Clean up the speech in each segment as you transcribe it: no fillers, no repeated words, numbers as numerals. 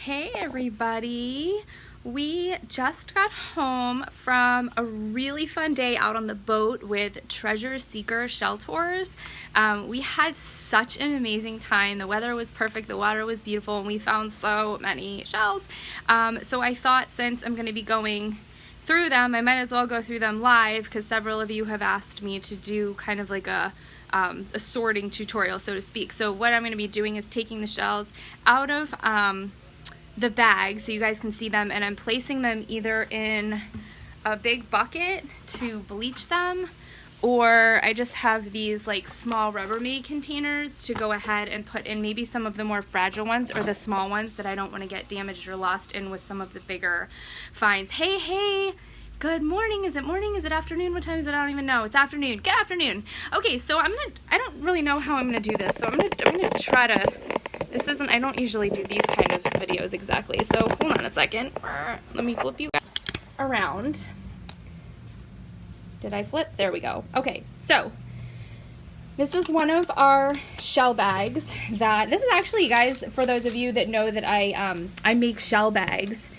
Hey everybody, we just got home from a really fun day out on the boat with Treasure Seeker Shell Tours. We had such an amazing time. The weather was perfect, the water was beautiful, and we found so many shells. So I thought, since I'm going to be going through them, I might as well go through them live, because several of you have asked me to do kind of like a sorting tutorial, so to speak. So what I'm going to be doing is taking the shells out of the bag so you guys can see them, and I'm placing them either in a big bucket to bleach them, or I just have these like small Rubbermaid containers to go ahead and put in maybe some of the more fragile ones, or the small ones that I don't want to get damaged or lost in with some of the bigger finds. Hey, good morning. Is it morning? Is it afternoon? What time is it? I don't even know. It's afternoon. Good afternoon. Okay, so I don't really know how I'm gonna do this, so I'm gonna try to. I don't usually do these kind of videos exactly, so hold on a second. Let me flip you guys around. Did I flip? There we go. Okay, so this is one of our shell bags this is actually, guys, for those of you that know that I make shell bags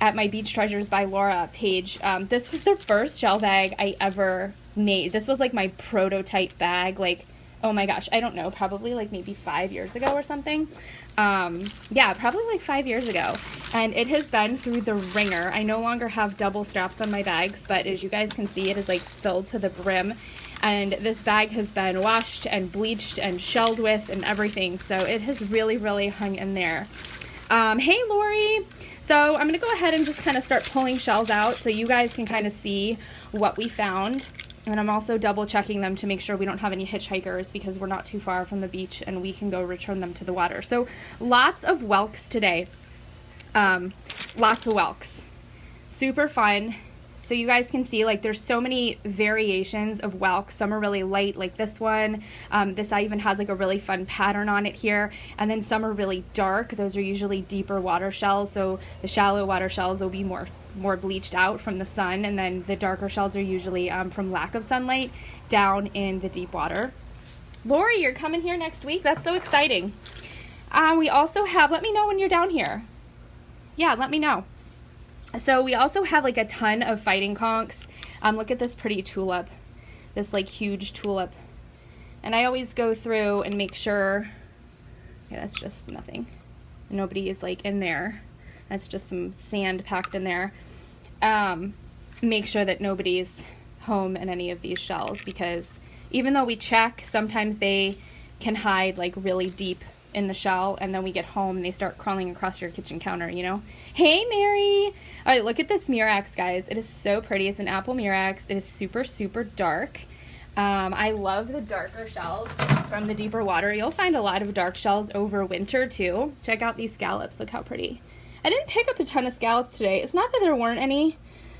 at my Beach Treasures by Laura page. This was the first shell bag I ever made. This was like my prototype bag, like, oh my gosh, I don't know, probably like maybe 5 years ago or something. Yeah, probably like 5 years ago. And it has been through the ringer. I no longer have double straps on my bags, but as you guys can see, it is like filled to the brim. And this bag has been washed and bleached and shelled with and everything. So it has really hung in there. Hey, Lori. So I'm going to go ahead and just kind of start pulling shells out so you guys can kind of see what we found. And I'm also double checking them to make sure we don't have any hitchhikers, because we're not too far from the beach and we can go return them to the water. So lots of whelks today. Lots of whelks. Super fun. So you guys can see, like, there's so many variations of whelks. Some are really light, like this one. This even has like a really fun pattern on it here. And then some are really dark. Those are usually deeper water shells. So the shallow water shells will be more bleached out from the sun, and then the darker shells are usually from lack of sunlight down in the deep water. Lori, you're coming here next week? That's so exciting. We also have, let me know when you're down here. Yeah, let me know. So we also have like a ton of fighting conchs. Look at this pretty tulip, this like huge tulip. And I always go through and make sure, yeah, that's just nothing. Nobody is like in there. That's just some sand packed in there. Make sure that nobody's home in any of these shells, because even though we check, sometimes they can hide like really deep in the shell, and then we get home and they start crawling across your kitchen counter, you know? Hey, Mary! All right, look at this Murex, guys. It is so pretty. It's an apple Murex. It is super dark. I love the darker shells from the deeper water. You'll find a lot of dark shells over winter, too. Check out these scallops. Look how pretty. I didn't pick up a ton of scallops today. It's not that there weren't any.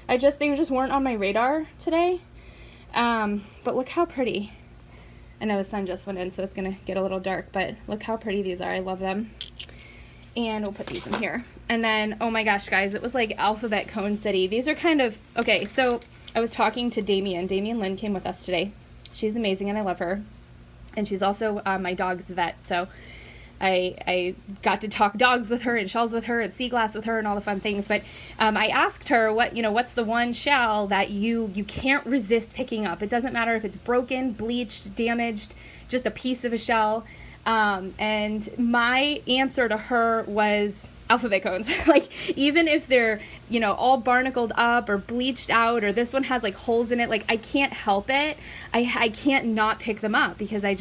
They just weren't on my radar today. But look how pretty. I know the sun just went in, so it's going to get a little dark, but look how pretty these are. I love them. And we'll put these in here. And then, oh my gosh, guys, it was like Alphabet Cone City. These are kind of, okay, so I was talking to Damien. Damien Lynn came with us today. She's amazing, and I love her. And she's also my dog's vet, so I got to talk dogs with her and shells with her and sea glass with her and all the fun things. But I asked her what's the one shell that you can't resist picking up. It doesn't matter if it's broken, bleached, damaged, just a piece of a shell. And my answer to her was alphabet cones. Like, even if they're, all barnacled up or bleached out, or this one has like holes in it, like, I can't help it. I can't not pick them up, because I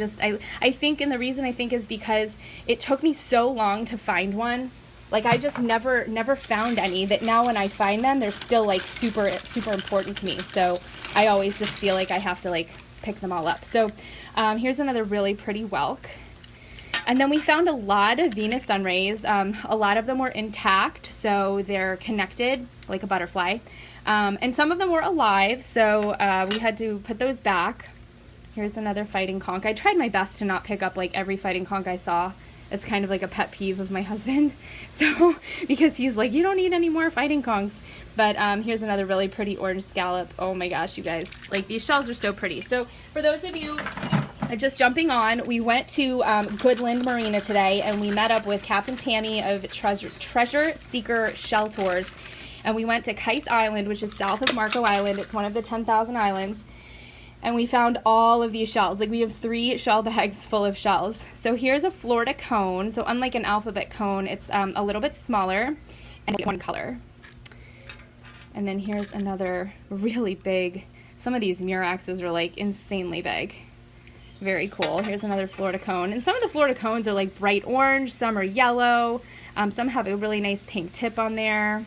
think, and the reason I think is because it took me so long to find one. Like, I just never found any that now when I find them, they're still like super important to me. So I always just feel like I have to like pick them all up. So here's another really pretty whelk. And then we found a lot of Venus sunrays. A lot of them were intact, so they're connected like a butterfly. And some of them were alive, so we had to put those back. Here's another fighting conch. I tried my best to not pick up like every fighting conch I saw. It's kind of like a pet peeve of my husband. So, because he's like, you don't need any more fighting conchs. But here's another really pretty orange scallop. Oh my gosh, you guys. Like, these shells are so pretty. So for those of you just jumping on, we went to Goodland Marina today, and we met up with Captain Tammy of Treasure Seeker Shell Tours, and we went to Kais Island, which is south of Marco Island. It's one of the 10,000 islands, and we found all of these shells. Like, we have 3 shell bags full of shells. So here's a Florida cone. So unlike an alphabet cone, it's a little bit smaller and one color. And then here's another really big. Some of these Muraxes are like insanely big. Very cool. Here's another Florida cone. And some of the Florida cones are like bright orange. Some are yellow. Some have a really nice pink tip on there.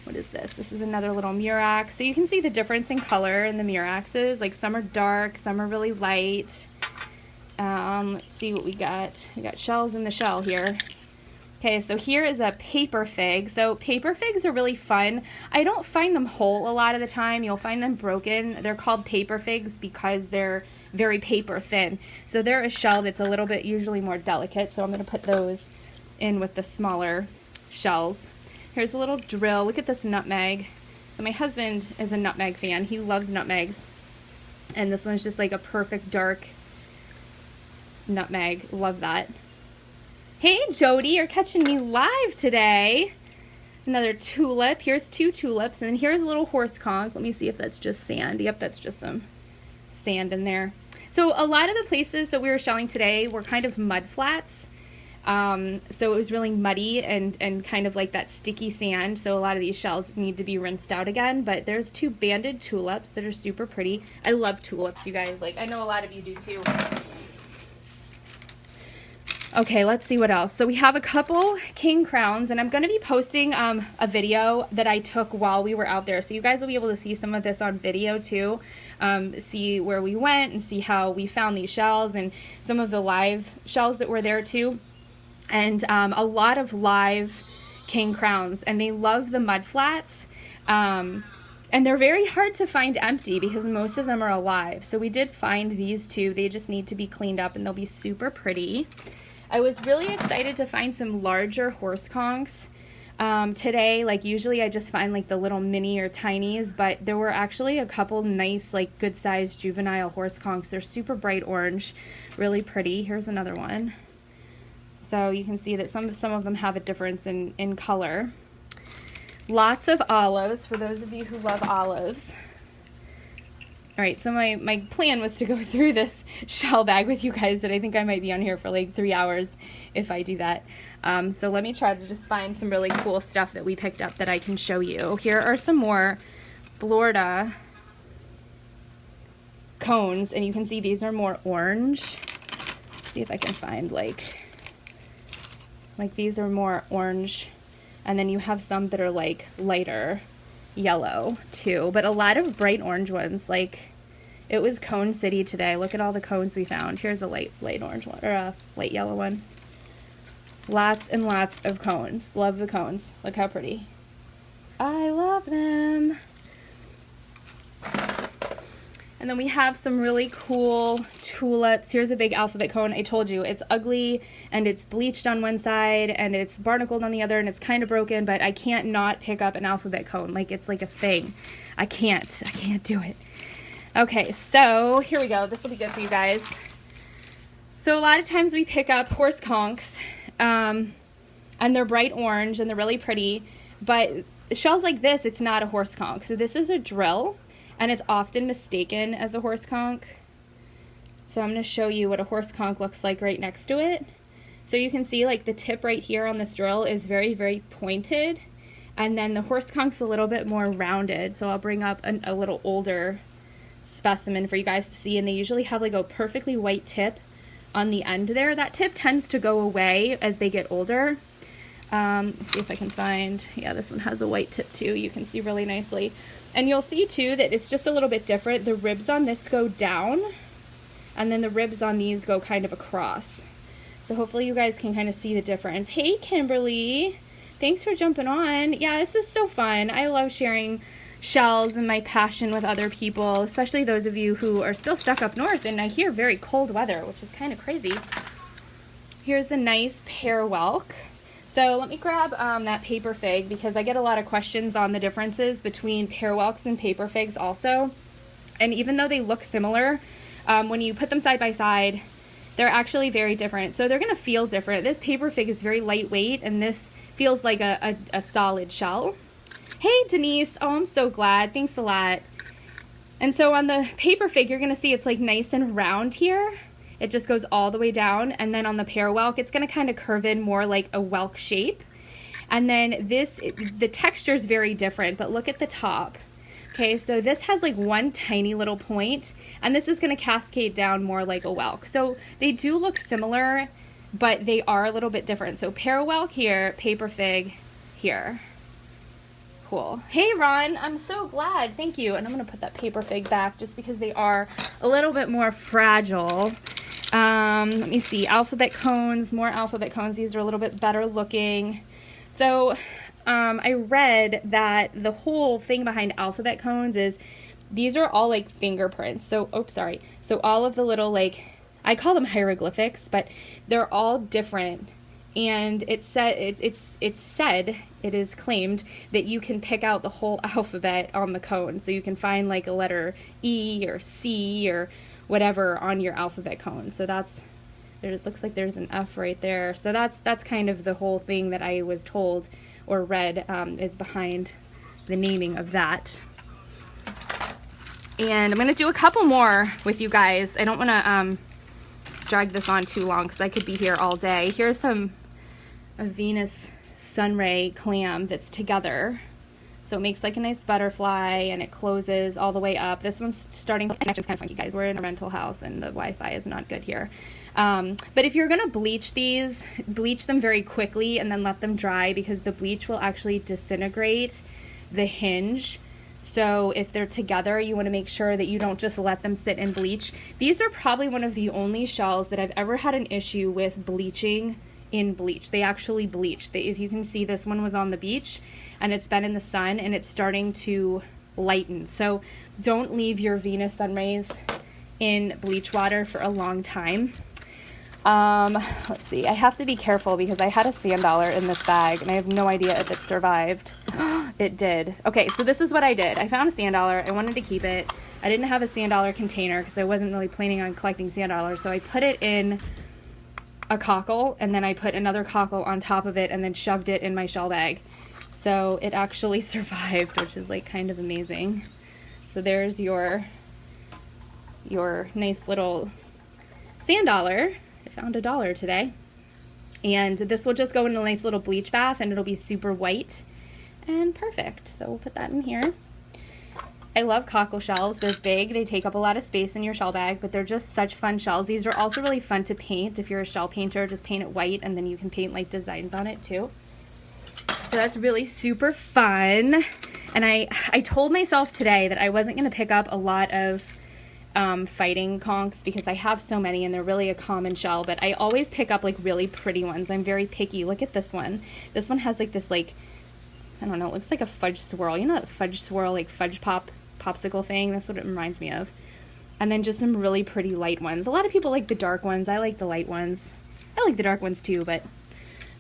What is this? This is another little Murax. So you can see the difference in color in the Muraxes. Like, some are dark, some are really light. Let's see what we got. We got shells in the shell here. Okay, so here is a paper fig. So paper figs are really fun. I don't find them whole a lot of the time. You'll find them broken. They're called paper figs because they're very paper thin. So they're a shell that's a little bit usually more delicate. So I'm going to put those in with the smaller shells. Here's a little drill. Look at this nutmeg. So my husband is a nutmeg fan. He loves nutmegs. And this one's just like a perfect dark nutmeg. Love that. Hey, Jody, you're catching me live today. Another tulip. Here's 2 tulips. And then here's a little horse conch. Let me see if that's just sand. Yep, that's just some sand in there. So a lot of the places that we were shelling today were kind of mud flats. So it was really muddy and kind of like that sticky sand. So a lot of these shells need to be rinsed out again. But there's 2 banded tulips that are super pretty. I love tulips, you guys. Like, I know a lot of you do too. Okay, let's see what else. So we have a couple king crowns, and I'm going to be posting a video that I took while we were out there. So you guys will be able to see some of this on video too. See where we went and see how we found these shells and some of the live shells that were there too. And a lot of live king crowns, and they love the mud flats. And they're very hard to find empty because most of them are alive. So we did find these 2. They just need to be cleaned up, and they'll be super pretty. I was really excited to find some larger horse conchs today. Like, usually I just find like the little mini or tinies, but there were actually a couple nice, like, good sized juvenile horse conchs. They're super bright orange, really pretty. Here's another one. So you can see that some of them have a difference in color. Lots of olives, for those of you who love olives. All right, so my plan was to go through this shell bag with you guys, that I think I might be on here for like 3 hours if I do that. So let me try to just find some really cool stuff that we picked up that I can show you. Here are some more Florida cones, and you can see these are more orange. Let's see if I can find like these are more orange, and then you have some that are like lighter yellow too, but a lot of bright orange ones. Like, it was Cone City today. Look at all the cones we found. Here's a light orange one, or a light yellow one. Lots and lots of cones. Love the cones. Look how pretty. I love them. And then we have some really cool tulips. Here's a big alphabet cone. I told you, it's ugly, and it's bleached on one side, and it's barnacled on the other, and it's kind of broken, but I can't not pick up an alphabet cone. Like, it's like a thing. I can't do it. Okay, so here we go. This will be good for you guys. So a lot of times we pick up horse conchs, and they're bright orange, and they're really pretty, but shells like this, it's not a horse conch. So this is a drill, and it's often mistaken as a horse conch. So I'm going to show you what a horse conch looks like right next to it. So you can see, like, the tip right here on this drill is very, very pointed, and then the horse conch's a little bit more rounded. So I'll bring up a little older specimen for you guys to see, and they usually have like a perfectly white tip on the end there. That tip tends to go away as they get older. Let's see if I can find, yeah, this one has a white tip too. You can see really nicely. And you'll see too that it's just a little bit different. The ribs on this go down, and then the ribs on these go kind of across. So hopefully you guys can kind of see the difference. Hey, Kimberly, thanks for jumping on. Yeah, this is so fun. I love sharing shells and my passion with other people, especially those of you who are still stuck up north and I hear very cold weather, which is kind of crazy. Here's a nice pear whelk. So let me grab that paper fig, because I get a lot of questions on the differences between pear whelks and paper figs also. And even though they look similar, when you put them side by side, they're actually very different. So they're going to feel different. This paper fig is very lightweight, and this feels like a solid shell. Hey, Denise. Oh, I'm so glad. Thanks a lot. And so on the paper fig, you're going to see it's like nice and round here. It just goes all the way down. And then on the pear whelk, it's going to kind of curve in more like a whelk shape. And then the texture is very different, but look at the top. Okay, so this has like one tiny little point, and this is going to cascade down more like a whelk. So they do look similar, but they are a little bit different. So pear whelk here, paper fig here. Cool. Hey, Ron, I'm so glad. Thank you. And I'm going to put that paper fig back just because they are a little bit more fragile. Let me see. Alphabet cones, more alphabet cones. These are a little bit better looking. So I read that the whole thing behind alphabet cones is these are all like fingerprints. So, oops, sorry. So all of the little, like, I call them hieroglyphics, but they're all different. And it is claimed that you can pick out the whole alphabet on the cone. So you can find like a letter E or C or whatever on your alphabet cone. So it looks like there's an F right there. So that's kind of the whole thing that I was told or read is behind the naming of that. And I'm going to do a couple more with you guys. I don't want to drag this on too long because I could be here all day. Here's a Venus sunray clam that's together. So it makes like a nice butterfly, and it closes all the way up. This one's starting, connection's kind of funky, guys. We're in a rental house and the Wi-Fi is not good here. But if you're gonna bleach these, bleach them very quickly and then let them dry, because the bleach will actually disintegrate the hinge. So if they're together, you want to make sure that you don't just let them sit in bleach. These are probably one of the only shells that I've ever had an issue with bleaching in bleach. They actually bleach. If you can see, this one was on the beach and it's been in the sun and it's starting to lighten. So don't leave your Venus sunrays in bleach water for a long time. Let's see, I have to be careful because I had a sand dollar in this bag and I have no idea if it survived. It did. Okay, so this is what I did. I found a sand dollar. I wanted to keep it. I didn't have a sand dollar container because I wasn't really planning on collecting sand dollars, so I put it in a cockle, and then I put another cockle on top of it and then shoved it in my shell bag. So it actually survived, which is like kind of amazing. So there's your nice little sand dollar. I found $1 today. And this will just go in a nice little bleach bath and it'll be super white and perfect. So we'll put that in here. I love cockle shells. They're big. They take up a lot of space in your shell bag, but they're just such fun shells. These are also really fun to paint. If you're a shell painter, just paint it white and then you can paint like designs on it too. So that's really super fun. And I told myself today that I wasn't going to pick up a lot of fighting conchs because I have so many and they're really a common shell, but I always pick up like really pretty ones. I'm very picky. Look at this one. This one has like this, like, I don't know, it looks like a fudge swirl. You know that fudge swirl, like fudge popsicle thing? That's what it reminds me of. And then just some really pretty light ones. A lot of people like the dark ones. I like the light ones. I like the dark ones too, but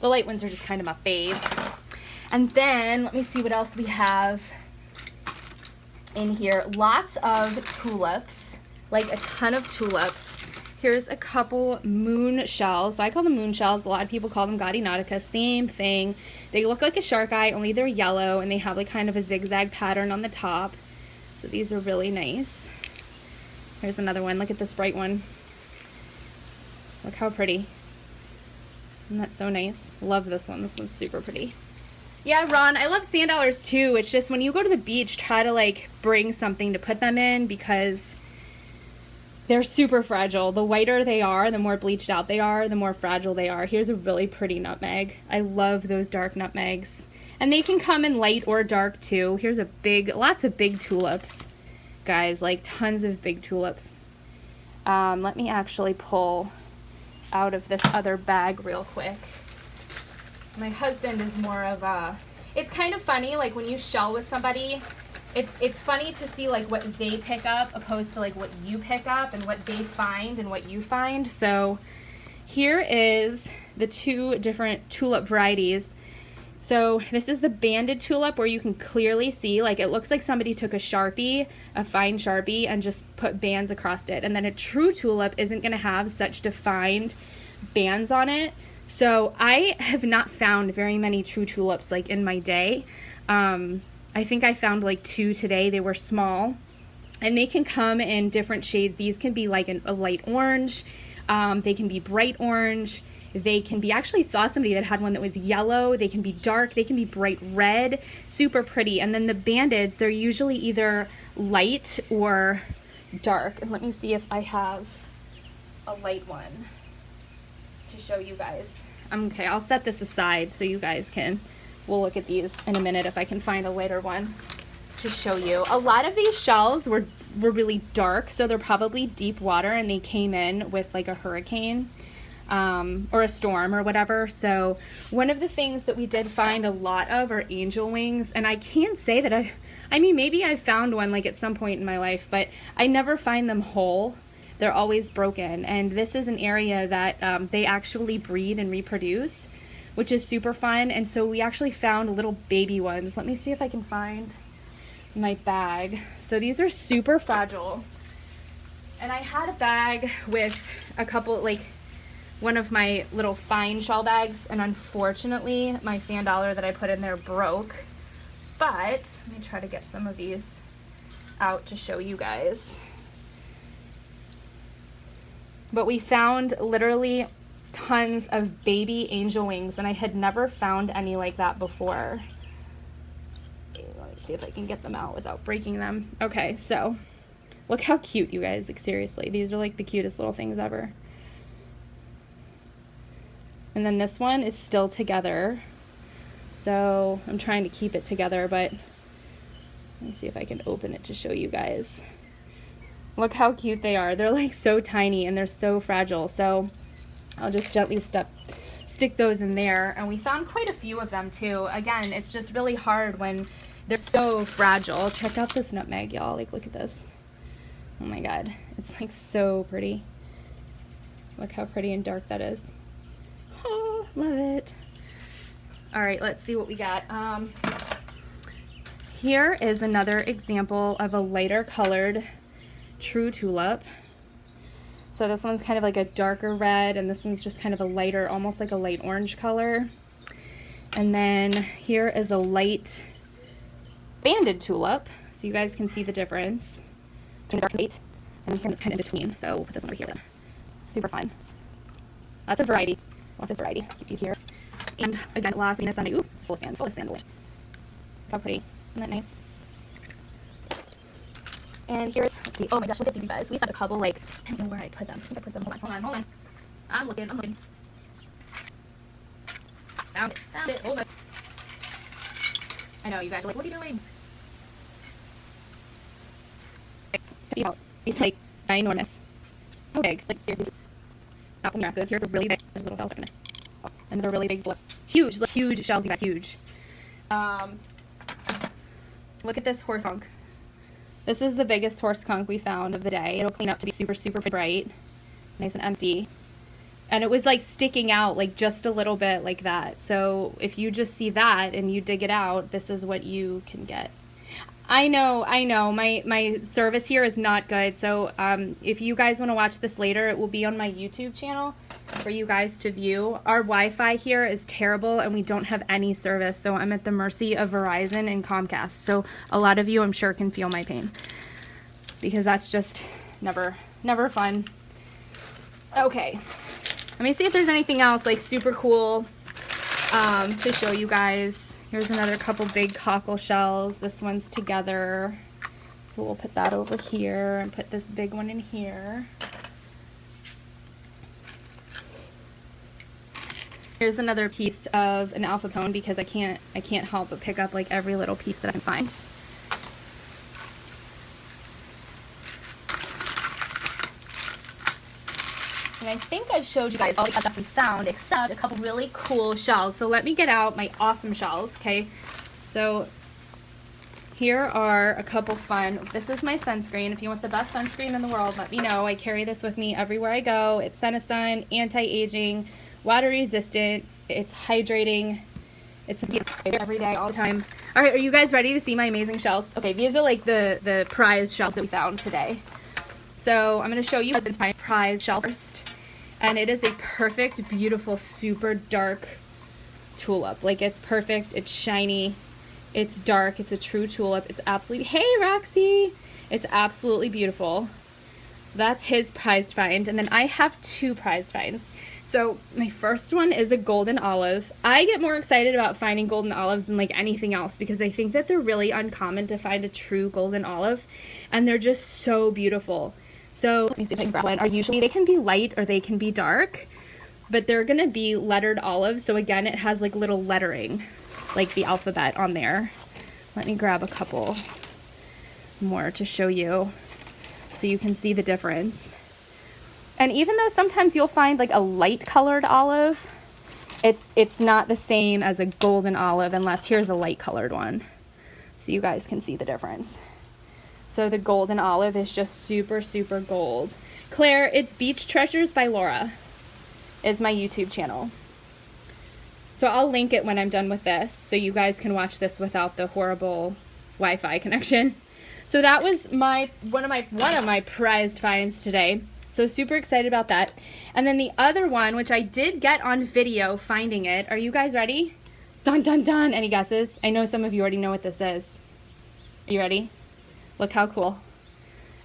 the light ones are just kind of my fave. And then let me see what else we have in here. Lots of tulips, like a ton of tulips. Here's a couple moon shells. I call them moon shells. A lot of people call them Gaudy Nautica. Same thing. They look like a shark eye, only they're yellow, and they have like kind of a zigzag pattern on the top. So these are really nice. Here's another one. Look at this bright one. Look how pretty. Isn't that so nice? Love this one. This one's super pretty. Yeah, Ron, I love sand dollars too. It's just when you go to the beach, try to like bring something to put them in because they're super fragile. The whiter they are, the more bleached out they are, the more fragile they are. Here's a really pretty nutmeg. I love those dark nutmegs. And they can come in light or dark too. Here's lots of big tulips, guys, like tons of big tulips. Let me actually pull out of this other bag real quick. My husband is more of a, it's kind of funny, like when you shell with somebody, it's funny to see like what they pick up opposed to like what you pick up and what they find and what you find. So here is the two different tulip varieties. So this is the banded tulip, where you can clearly see, like, it looks like somebody took a Sharpie, a fine Sharpie, and just put bands across it. And then a true tulip isn't going to have such defined bands on it. So I have not found very many true tulips, like, in my day. I think I found like 2 today. They were small, and they can come in different shades. These can be like a light orange. They can be bright orange. They can be, actually saw somebody that had one that was yellow. They can be dark. They can be bright red. Super pretty. And then the bandeds, they're usually either light or dark. And let me see if I have a light one to show you guys. Okay, I'll set this aside so you guys can, we'll look at these in a minute if I can find a lighter one to show you. A lot of these shells were really dark, so they're probably deep water, and they came in with like a hurricane. Or a storm or whatever. So one of the things that we did find a lot of are angel wings, and I can't say that I mean, maybe I found one like at some point in my life, but I never find them whole. They're always broken, and this is an area that they actually breed and reproduce, which is super fun. And so we actually found little baby ones. Let me see if I can find my bag. So these are super fragile, and I had a bag with a couple, like, one of my little fine shell bags, and unfortunately my sand dollar that I put in there broke. But let me try to get some of these out to show you guys. But we found literally tons of baby angel wings, and I had never found any like that before. Okay, let me see if I can get them out without breaking them. Okay, so look how cute, you guys. Like, seriously, these are like the cutest little things ever. And then this one is still together. So I'm trying to keep it together, but let me see if I can open it to show you guys. Look how cute they are. They're like so tiny, and they're so fragile. So I'll just gently stick those in there. And we found quite a few of them too. Again, it's just really hard when they're so fragile. Check out this nutmeg, y'all. Like, look at this. Oh my God. It's like so pretty. Look how pretty and dark that is. Oh, love it. All right, let's see what we got. Here is another example of a lighter colored true tulip. So this one's kind of like a darker red, and this one's just kind of a lighter, almost like a light orange color. And then here is a light banded tulip, so you guys can see the difference between the dark and light. And then here it's kind of in between, so we'll put this one over here then. Super fun. Lots of variety. Lots of variety. Keep these here. And again, lots of sand. Ooh, it's full of sand. Full of sand. Look how pretty. Isn't that nice? And here's, let's see. Oh my gosh, look at these, you guys. We found a couple, like, I don't know where I put them. I think I put them. Hold on. I'm looking. Found it. Hold on. I know, you guys are like, what are you doing? These are like ginormous. How big? Like, here's a really big, there's a little bell stuck in there. Oh, and they're really big, huge shells, you guys, huge. Look at this horse conch. This is the biggest horse conch we found of the day. It'll clean up to be super, super bright, nice and empty. And it was like sticking out like just a little bit like that. So if you just see that and you dig it out, this is what you can get. I know, my service here is not good, so if you guys want to watch this later, it will be on my YouTube channel for you guys to view. Our Wi-Fi here is terrible, and we don't have any service, so I'm at the mercy of Verizon and Comcast. So a lot of you, I'm sure, can feel my pain, because that's just never fun. Okay, let me see if there's anything else like super cool to show you guys. Here's another couple big cockle shells. This one's together. So we'll put that over here and put this big one in here. Here's another piece of an alpha pone, because I can't help but pick up like every little piece that I can find. And I think I've showed you guys all the stuff we found, except a couple really cool shells. So let me get out my awesome shells, okay? So here are a couple fun. This is my sunscreen. If you want the best sunscreen in the world, let me know. I carry this with me everywhere I go. It's Sun, anti-aging, water resistant. It's hydrating. It's every day, all the time. All right, are you guys ready to see my amazing shells? Okay, these are like the prize shells that we found today. So I'm going to show you this prize shell first. And it is a perfect, beautiful, super dark tulip. Like, it's perfect, it's shiny, it's dark, it's a true tulip. It's absolutely, hey Roxy! It's absolutely beautiful. So that's his prized find. And then I have 2 prized finds. So my first one is a golden olive. I get more excited about finding golden olives than like anything else because I think that they're really uncommon to find a true golden olive, and they're just so beautiful. So let me see if I can grab one. Usually they can be light or they can be dark, but they're gonna be lettered olives. So again, it has like little lettering, like the alphabet on there. Let me grab a couple more to show you so you can see the difference. And even though sometimes you'll find like a light colored olive, it's not the same as a golden olive unless here's a light colored one. So you guys can see the difference. So the golden olive is just super, super gold. Claire, it's Beach Treasures by Laura is my YouTube channel. So I'll link it when I'm done with this so you guys can watch this without the horrible Wi-Fi connection. So that was one of my prized finds today. So super excited about that. And then the other one, which I did get on video finding it. Are you guys ready? Dun, dun, dun. Any guesses? I know some of you already know what this is. Are you ready? Look how cool.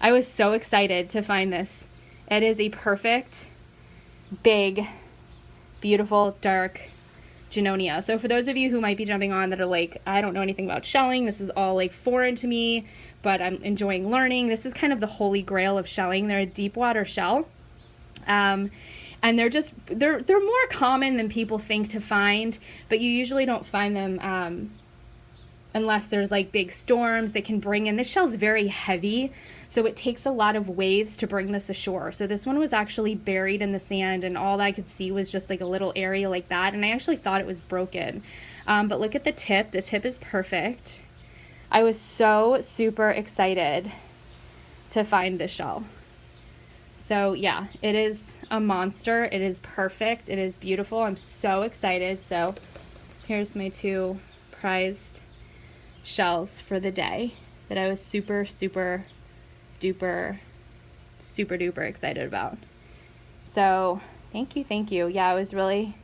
I was so excited to find this. It is a perfect, big, beautiful, dark Junonia. So for those of you who might be jumping on that are like, I don't know anything about shelling, this is all like foreign to me, but I'm enjoying learning. This is kind of the holy grail of shelling. They're a deep water shell. And they're more common than people think to find, but you usually don't find them unless there's like big storms that can bring in. This shell's very heavy, so it takes a lot of waves to bring this ashore. So this one was actually buried in the sand, and all I could see was just like a little area like that, and I actually thought it was broken. But look at the tip. The tip is perfect. I was so super excited to find this shell. So yeah, it is a monster. It is perfect. It is beautiful. I'm so excited. So here's my 2 prized shells for the day that I was super, super duper, super duper excited about. So thank you. Yeah, I was really,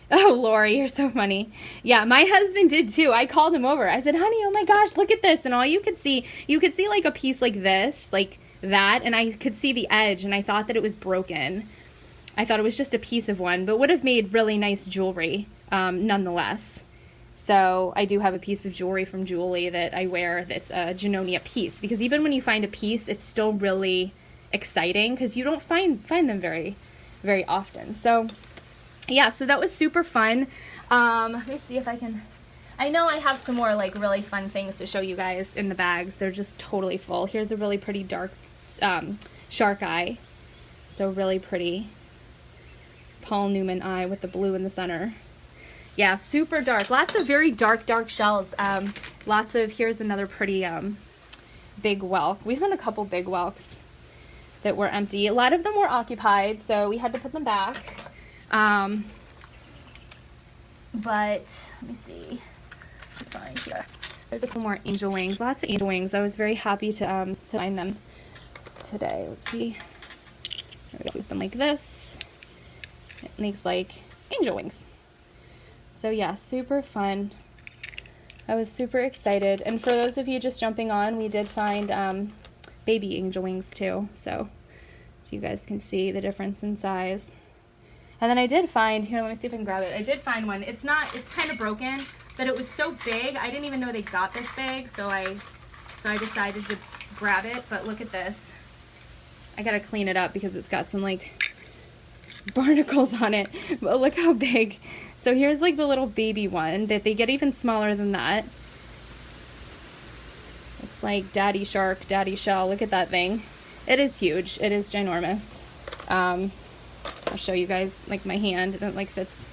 oh, Lori, you're so funny. Yeah, my husband did too. I called him over. I said, honey, oh my gosh, look at this. And all you could see like a piece like this, like that, and I could see the edge, and I thought that it was broken. I thought it was just a piece of one, but would have made really nice jewelry nonetheless. So I do have a piece of jewelry from Julie that I wear that's a Junonia piece, because even when you find a piece, it's still really exciting because you don't find them very, very often. So yeah, so that was super fun. Let me see if I can, I know I have some more like really fun things to show you guys in the bags. They're just totally full. Here's a really pretty dark shark eye. So really pretty Paul Newman eye with the blue in the center. Yeah, super dark. Lots of very dark shells. Lots of, here's another pretty big whelk. We found a couple big whelks that were empty. A lot of them were occupied, so we had to put them back. But let me see. Find here. There's a couple more angel wings. Lots of angel wings. I was very happy to find them today. Let's see. There we go. Put them like this. It makes like angel wings. So yeah, super fun. I was super excited. And for those of you just jumping on, we did find baby angel wings too. So if you guys can see the difference in size. And then I did find, here, let me see if I can grab it. I did find one. It's kind of broken, but it was so big. I didn't even know they got this big, so I decided to grab it. But look at this. I gotta clean it up because it's got some like barnacles on it. But look how big. So here's like the little baby one that they get even smaller than that. It's like daddy shark, daddy shell. Look at that thing. It is huge. It is ginormous. I'll show you guys like my hand. It like fits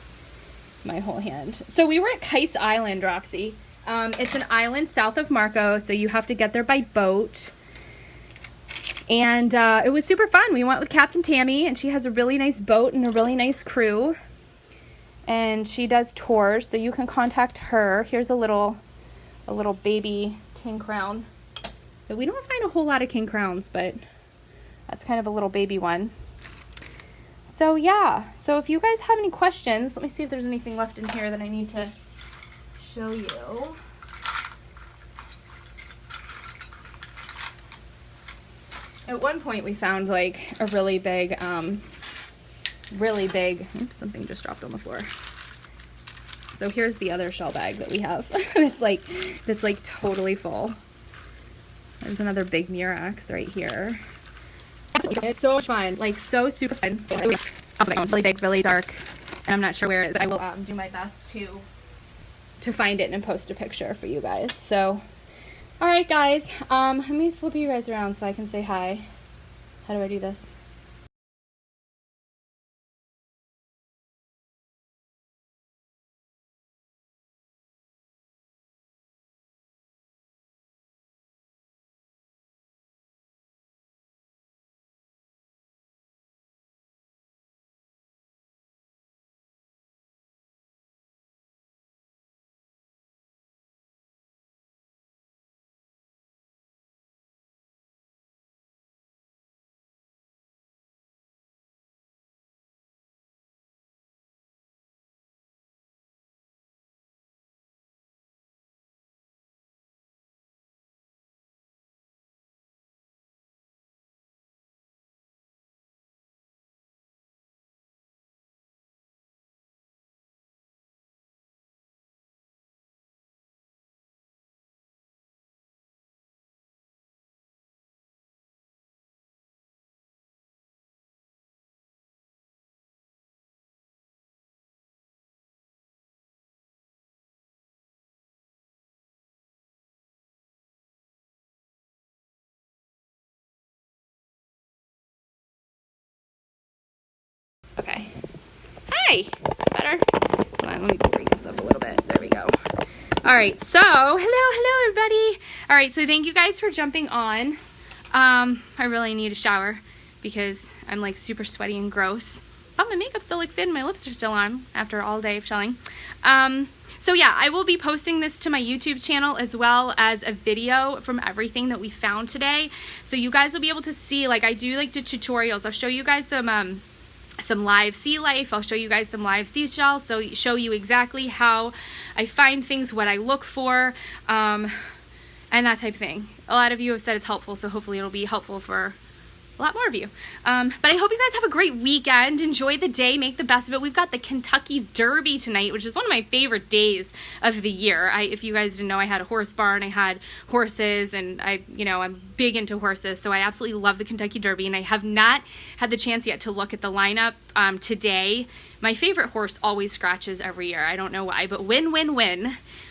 my whole hand. So we were at Kais Island, Roxy. It's an island south of Marco, so you have to get there by boat. And it was super fun. We went with Captain Tammy, and she has a really nice boat and a really nice crew. and she does tours, so you can contact her. Here's a little baby king crown. But we don't find a whole lot of king crowns, but that's kind of a little baby one. So yeah, so if you guys have any questions, let me see if there's anything left in here that I need to show you. At one point we found like a really big, oops, something just dropped on the floor. So here's the other shell bag that we have. That's like totally full. There's another big Murex right here. It's so much fun, like so super fun. Really big, really dark, and I'm not sure where it is, but I will do my best to find it and post a picture for you guys. So, all right, guys, let me flip you guys around so I can say hi. How do I do this? Okay. Hi! Is it better? Hold on, let me bring this up a little bit. There we go. All right, so hello everybody. All right, so thank you guys for jumping on. I really need a shower because I'm like super sweaty and gross. But my makeup still looks good and my lips are still on after all day of shelling. So yeah, I will be posting this to my YouTube channel as well as a video from everything that we found today. So you guys will be able to see, like I do like the tutorials. I'll show you guys some live sea life. I'll show you guys some live seashells, so show you exactly how I find things, what I look for, and that type of thing. A lot of you have said it's helpful, so hopefully it'll be helpful for a lot more of you. But I hope you guys have a great weekend. Enjoy the day. Make the best of it. We've got the Kentucky Derby tonight, which is one of my favorite days of the year. If you guys didn't know, I had a horse barn. I had horses, and I'm big into horses, so I absolutely love the Kentucky Derby, and I have not had the chance yet to look at the lineup today. My favorite horse always scratches every year. I don't know why, but Win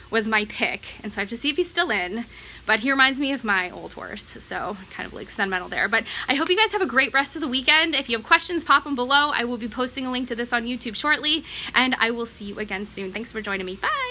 was my pick, and so I have to see if he's still in. But he reminds me of my old horse, so kind of like sentimental there. But I hope you guys have a great rest of the weekend. If you have questions, pop them below. I will be posting a link to this on YouTube shortly, and I will see you again soon. Thanks for joining me. Bye!